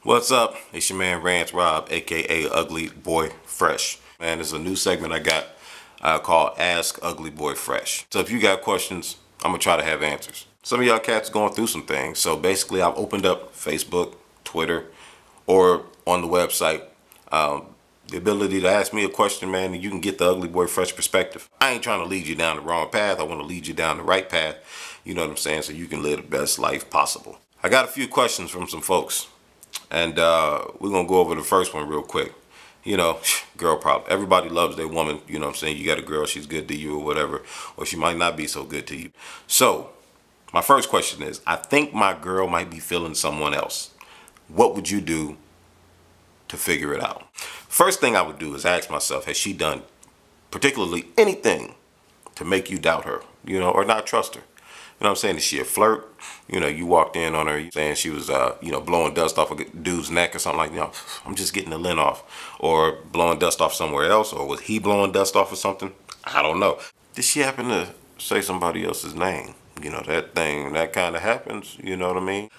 What's up? It's your man Rance Rob, aka Ugly Boy Fresh. Man, there's a new segment I got called Ask Ugly Boy Fresh. So if you got questions, I'm gonna try to have answers. Some of y'all cats going through some things. So basically, I've opened up Facebook, Twitter, or on the website the ability to ask me a question, man, and you can get the Ugly Boy Fresh perspective. I ain't trying to lead you down the wrong path. I want to lead you down the right path. You know what I'm saying? So you can live the best life possible. I got a few questions from some folks. And we're going to go over the first one real quick. You know, girl problem. Everybody loves their woman. You know what I'm saying? You got a girl, she's good to you or whatever. Or she might not be so good to you. So, my first question is, I think my girl might be feeling someone else. What would you do to figure it out? First thing I would do is ask myself, has she done particularly anything to make you doubt her, or not trust her? You know what I'm saying? Is she a flirt? You walked in on her saying she was, blowing dust off a dude's neck or something like, I'm just getting the lint off. Or blowing dust off somewhere else. Or was he blowing dust off or something? I don't know. Did she happen to say somebody else's name? That kind of happens. You know what I mean?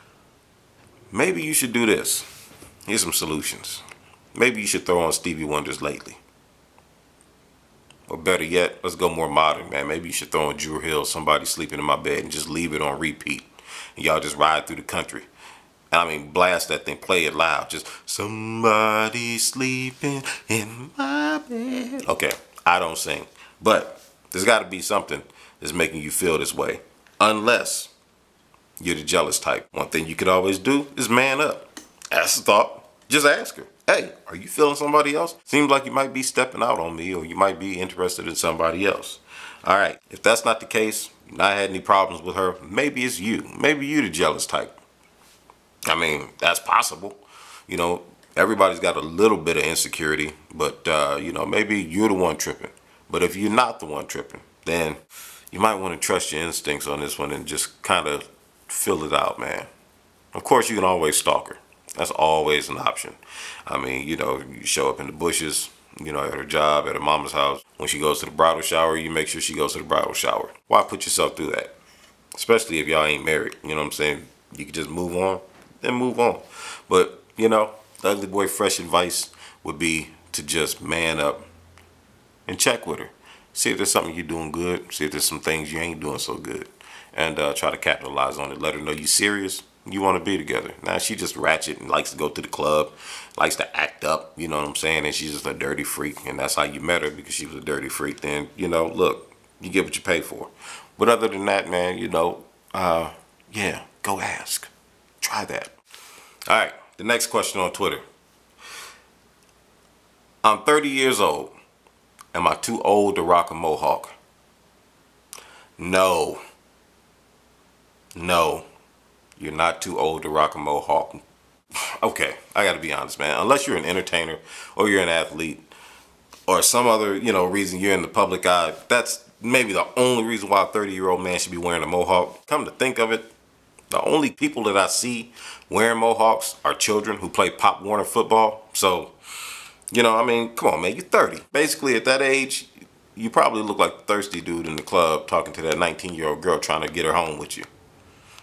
Maybe you should do this. Here's some solutions. Maybe you should throw on Stevie Wonder's Lately. Or better yet, let's go more modern, man. Maybe you should throw in Drew Hill, Somebody Sleeping in My Bed, and just leave it on repeat. And y'all just ride through the country. I mean, blast that thing, play it loud. Just, somebody sleeping in my bed. Okay, I don't sing. But there's got to be something that's making you feel this way. Unless you're the jealous type. One thing you could always do is man up. Ask a thought. Just ask her. Hey, are you feeling somebody else? Seems like you might be stepping out on me, or you might be interested in somebody else. All right, if that's not the case, you not had any problems with her, maybe it's you. Maybe you the jealous type. I mean, that's possible. Everybody's got a little bit of insecurity, but, maybe you're the one tripping. But if you're not the one tripping, then you might want to trust your instincts on this one and just kind of fill it out, man. Of course, you can always stalk her. That's always an option. I mean, you show up in the bushes, at her job, at her mama's house. When she goes to the bridal shower, you make sure she goes to the bridal shower. Why put yourself through that? Especially if y'all ain't married. You know what I'm saying? You can just move on, then move on. But, the ugly boy fresh advice would be to just man up and check with her. See if there's something you're doing good. See if there's some things you ain't doing so good. And try to capitalize on it. Let her know you serious. You want to be together. Now, she just ratchet and likes to go to the club, likes to act up, you know what I'm saying? And she's just a dirty freak. And that's how you met her, because she was a dirty freak. Then, look, you get what you pay for. But other than that, man, yeah, go ask. Try that. All right, the next question on Twitter. I'm 30 years old. Am I too old to rock a mohawk? No. No. You're not too old to rock a mohawk. Okay, I gotta be honest, man. Unless you're an entertainer or you're an athlete or some other, reason you're in the public eye, that's maybe the only reason why a 30-year-old man should be wearing a mohawk. Come to think of it, the only people that I see wearing mohawks are children who play Pop Warner football. So, come on, man, you're 30. Basically, at that age, you probably look like the thirsty dude in the club talking to that 19-year-old girl trying to get her home with you.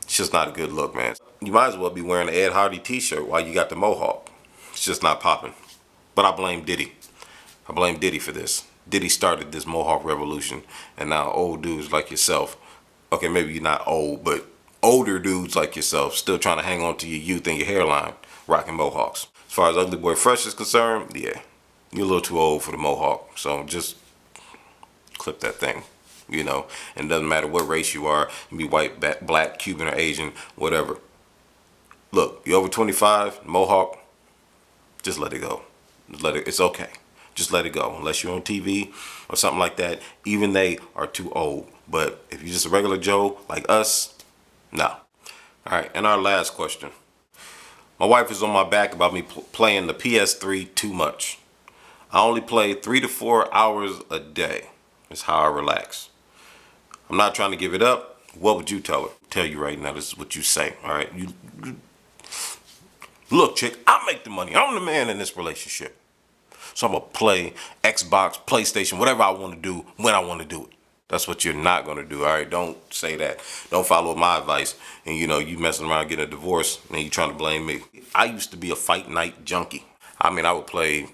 It's just not a good look, man. You might as well be wearing an Ed Hardy t-shirt while you got the mohawk. It's just not popping. But I blame Diddy. I blame Diddy for this. Diddy started this mohawk revolution, and now old dudes like yourself, okay, maybe you're not old, but older dudes like yourself still trying to hang on to your youth and your hairline, rocking mohawks. As far as Ugly Boy Fresh is concerned, yeah, you're a little too old for the mohawk, so just clip that thing. And it doesn't matter what race you are, you be white, black, Cuban, or Asian, whatever. Look, you're over 25, mohawk, just let it go. It's okay. Just let it go. Unless you're on TV or something like that, even they are too old. But if you're just a regular Joe like us, no. All right, and our last question. My wife is on my back about me playing the PS3 too much. I only play 3 to 4 hours a day. It's how I relax. I'm not trying to give it up. What would you tell her? Tell you right now, this is what you say. All right, look, chick, I make the money. I'm the man in this relationship. So I'm gonna play Xbox, PlayStation, whatever I want to do when I want to do it. That's what you're not gonna do. All right, don't say that. Don't follow my advice. And you messing around getting a divorce, and you trying to blame me. I used to be a fight night junkie. I mean, I would play,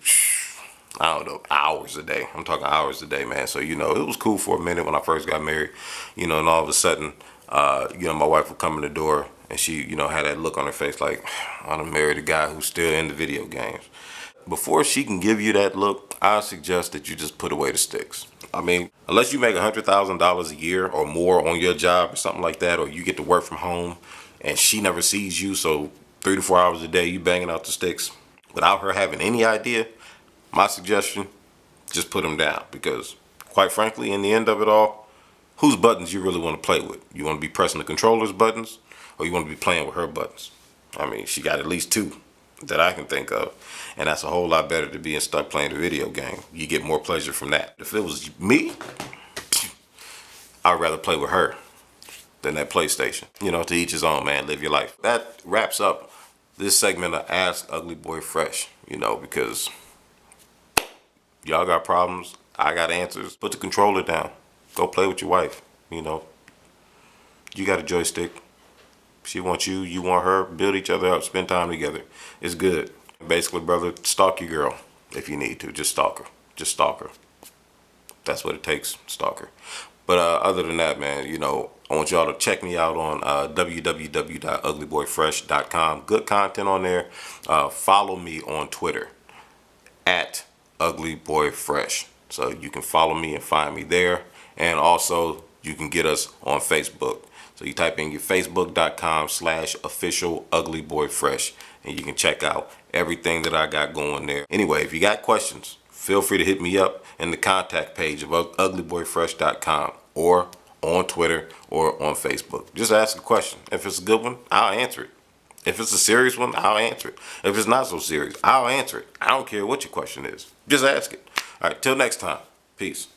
I don't know, hours a day. I'm talking hours a day, man. So it was cool for a minute when I first got married. And all of a sudden, my wife would come in the door, and she, had that look on her face like, I done married a guy who's still into video games. Before she can give you that look, I suggest that you just put away the sticks. I mean, unless you make $100,000 a year or more on your job or something like that, or you get to work from home and she never sees you, so 3 to 4 hours a day you banging out the sticks without her having any idea, my suggestion, just put them down. Because quite frankly, in the end of it all, whose buttons you really want to play with? You want to be pressing the controller's buttons, or you want to be playing with her buttons? I mean, she got at least two that I can think of. And that's a whole lot better than being stuck playing a video game. You get more pleasure from that. If it was me, I'd rather play with her than that PlayStation. To each his own, man. Live your life. That wraps up this segment of Ask Ugly Boy Fresh, because y'all got problems, I got answers. Put the controller down. Go play with your wife. You got a joystick. She wants you, you want her. Build each other up. Spend time together. It's good. Basically, brother, stalk your girl if you need to. Just stalk her. Just stalk her. That's what it takes. Stalk her. But other than that, man, I want y'all to check me out on www.uglyboyfresh.com. Good content on there. Follow me on Twitter at uglyboyfresh. So you can follow me and find me there. And also, you can get us on Facebook. So you type in your facebook.com/official uglyboyfresh, and you can check out everything that I got going there. Anyway, if you got questions, feel free to hit me up in the contact page of uglyboyfresh.com or on Twitter or on Facebook. Just ask a question. If it's a good one, I'll answer it. If it's a serious one, I'll answer it. If it's not so serious, I'll answer it. I don't care what your question is. Just ask it. All right, till next time. Peace.